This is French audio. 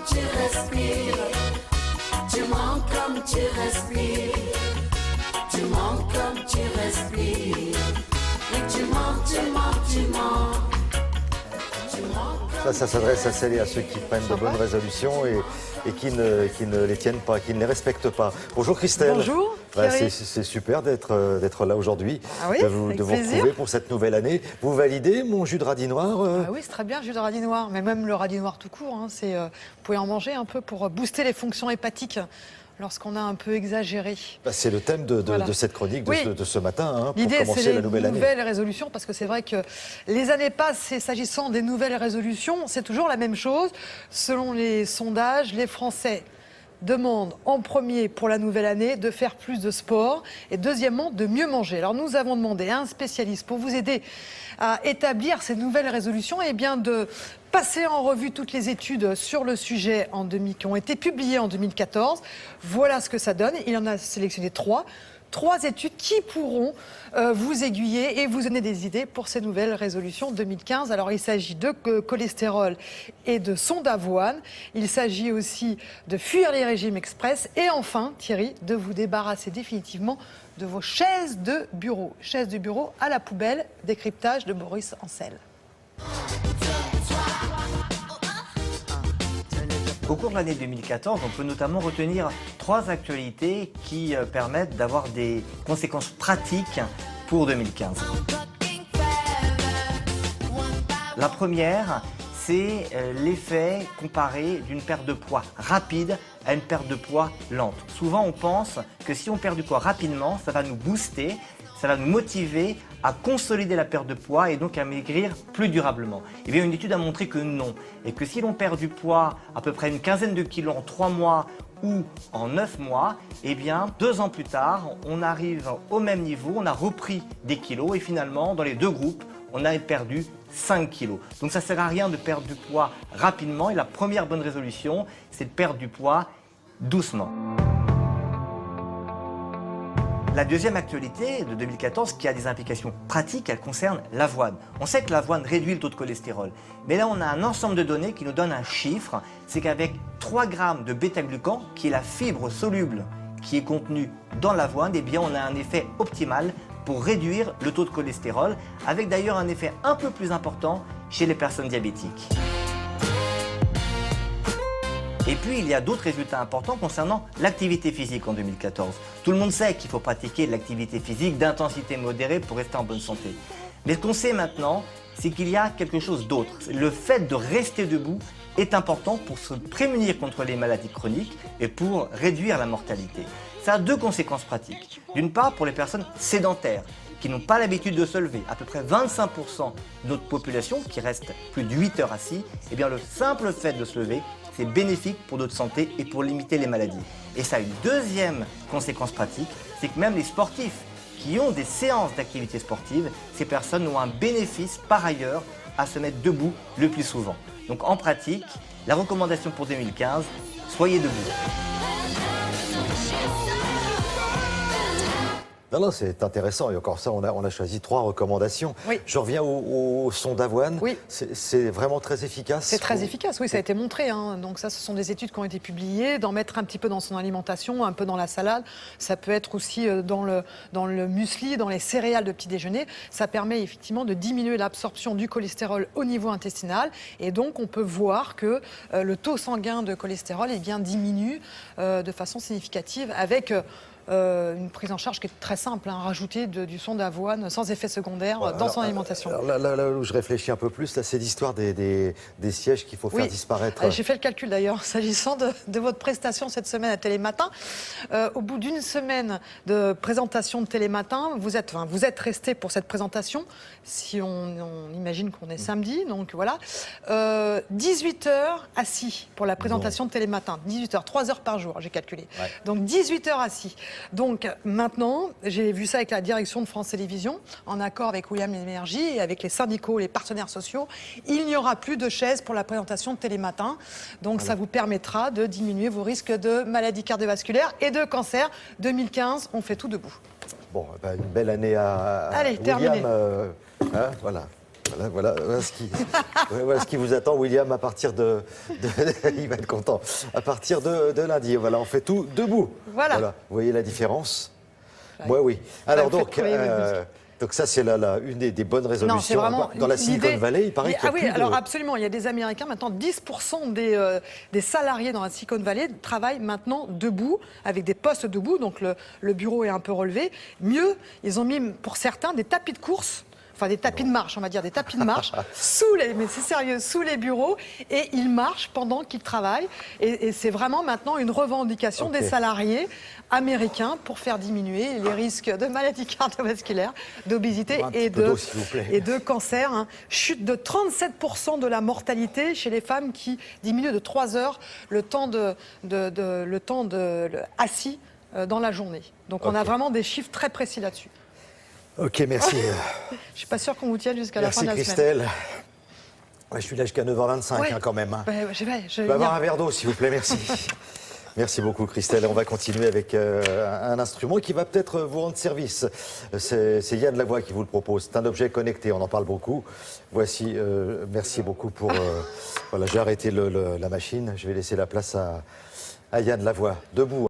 tu respires. Tu mens comme tu respires. Tu mens comme tu respires. Et tu mens, tu mens, tu mens. Ça s'adresse à celles et à ceux qui prennent de bonnes résolutions et qui ne les tiennent pas, qui ne les respectent pas. Bonjour Christelle. Bonjour. C'est super d'être là aujourd'hui, ah oui, de vous retrouver pour cette nouvelle année. Vous validez mon jus de radis noir Ah oui, c'est très bien, le jus de radis noir, mais même le radis noir tout court. Hein, vous pouvez en manger un peu pour booster les fonctions hépatiques lorsqu'on a un peu exagéré. C'est le thème de cette chronique de ce matin, pour commencer la nouvelle année. L'idée, c'est les nouvelles résolutions, parce que c'est vrai que les années passent et s'agissant des nouvelles résolutions, c'est toujours la même chose. Selon les sondages, les Français demandent en premier pour la nouvelle année de faire plus de sport et deuxièmement de mieux manger. Alors nous avons demandé à un spécialiste pour vous aider à établir ces nouvelles résolutions et bien de passer en revue toutes les études sur le sujet qui ont été publiées en 2014. Voilà ce que ça donne. Il en a sélectionné trois études qui pourront vous aiguiller et vous donner des idées pour ces nouvelles résolutions 2015. Alors, il s'agit de cholestérol et de son d'avoine. Il s'agit aussi de fuir les régimes express. Et enfin, Thierry, de vous débarrasser définitivement de vos chaises de bureau. Chaises de bureau à la poubelle, décryptage de Boris Ancel. Au cours de l'année 2014, on peut notamment retenir 3 actualités qui permettent d'avoir des conséquences pratiques pour 2015. La première, c'est l'effet comparé d'une perte de poids rapide à une perte de poids lente. Souvent, on pense que si on perd du poids rapidement, ça va nous booster, ça va nous motiver à consolider la perte de poids et donc à maigrir plus durablement. Eh bien, une étude a montré que non, et que si l'on perd du poids à peu près une quinzaine de kilos en 3 mois ou en 9 mois, eh bien, 2 ans plus tard, on arrive au même niveau, on a repris des kilos et finalement, dans les 2 groupes, on a perdu 5 kilos. Donc ça ne sert à rien de perdre du poids rapidement et la première bonne résolution, c'est de perdre du poids doucement. La deuxième actualité de 2014 qui a des implications pratiques, elle concerne l'avoine. On sait que l'avoine réduit le taux de cholestérol. Mais là, on a un ensemble de données qui nous donnent un chiffre. C'est qu'avec 3 grammes de bêta-glucan, qui est la fibre soluble qui est contenue dans l'avoine, eh bien, on a un effet optimal pour réduire le taux de cholestérol, avec d'ailleurs un effet un peu plus important chez les personnes diabétiques. Et puis, il y a d'autres résultats importants concernant l'activité physique en 2014. Tout le monde sait qu'il faut pratiquer de l'activité physique d'intensité modérée pour rester en bonne santé. Mais ce qu'on sait maintenant, c'est qu'il y a quelque chose d'autre. Le fait de rester debout est important pour se prémunir contre les maladies chroniques et pour réduire la mortalité. Ça a 2 conséquences pratiques. D'une part, pour les personnes sédentaires, qui n'ont pas l'habitude de se lever, à peu près 25% de notre population qui reste plus de 8 heures assis, eh bien le simple fait de se lever, c'est bénéfique pour notre santé et pour limiter les maladies. Et ça a une deuxième conséquence pratique, c'est que même les sportifs qui ont des séances d'activité sportive, ces personnes ont un bénéfice par ailleurs à se mettre debout le plus souvent. Donc en pratique, la recommandation pour 2015, soyez debout. Non, c'est intéressant. Et encore ça, on a choisi 3 recommandations. Oui. Je reviens au son d'avoine. Oui. C'est vraiment très efficace. C'est très efficace, oui, ça a été montré. Hein. Donc ça, ce sont des études qui ont été publiées. D'en mettre un petit peu dans son alimentation, un peu dans la salade. Ça peut être aussi dans le muesli, dans les céréales de petit déjeuner. Ça permet effectivement de diminuer l'absorption du cholestérol au niveau intestinal. Et donc, on peut voir que le taux sanguin de cholestérol diminue de façon significative avec... une prise en charge qui est très simple, rajouter du son d'avoine sans effet secondaire dans son alimentation. Alors là où je réfléchis un peu plus, c'est l'histoire des sièges qu'il faut faire disparaître. J'ai fait le calcul d'ailleurs, s'agissant de votre prestation cette semaine à Télématin. Au bout d'une semaine de présentation de Télématin, vous êtes resté pour cette présentation, si on imagine qu'on est samedi, donc voilà, 18 heures assis pour la présentation de Télématin. 18 heures, 3 heures par jour, j'ai calculé. Ouais. Donc 18 heures assis. Donc maintenant, j'ai vu ça avec la direction de France Télévisions, en accord avec William Lémergie et avec les syndicaux, les partenaires sociaux. Il n'y aura plus de chaises pour la présentation de Télématin. Donc ça vous permettra de diminuer vos risques de maladies cardiovasculaires et de cancer. 2015, on fait tout debout. Bon, une belle année à Allez, William. terminé. Voilà. Voilà ce qui vous attend, William, à partir de il va être content. À partir de lundi, voilà, on fait tout debout. Voilà. Vous voyez la différence? Moi, oui. Alors donc ça, c'est une des bonnes résolutions. Non, c'est vraiment dans la Silicon Valley, il paraît qu'il y a plus alors absolument, il y a des Américains, maintenant 10% des salariés dans la Silicon Valley travaillent maintenant debout, avec des postes debout, donc le bureau est un peu relevé. Mieux, ils ont mis pour certains des tapis de course. Enfin, des tapis de marche, on va dire, des tapis de marche, mais c'est sérieux, sous les bureaux, et ils marchent pendant qu'ils travaillent. Et c'est vraiment maintenant une revendication des salariés américains pour faire diminuer les risques de maladies cardiovasculaires, d'obésité et de cancer. Hein. Chute de 37% de la mortalité chez les femmes qui diminue de 3 heures le temps assis dans la journée. Donc on a vraiment des chiffres très précis là-dessus. Ok, merci. Je ne suis pas sûre qu'on vous tienne jusqu'à la fin de la Merci semaine. Christelle. Ouais, je suis là jusqu'à 9h25 quand même. Hein. Je vais avoir un verre d'eau, s'il vous plaît, merci. Merci beaucoup, Christelle. On va continuer avec un instrument qui va peut-être vous rendre service. C'est Yann Lavoie qui vous le propose. C'est un objet connecté, on en parle beaucoup. Voici, merci beaucoup pour... voilà, j'ai arrêté la machine. Je vais laisser la place à Yann Lavoie. Debout.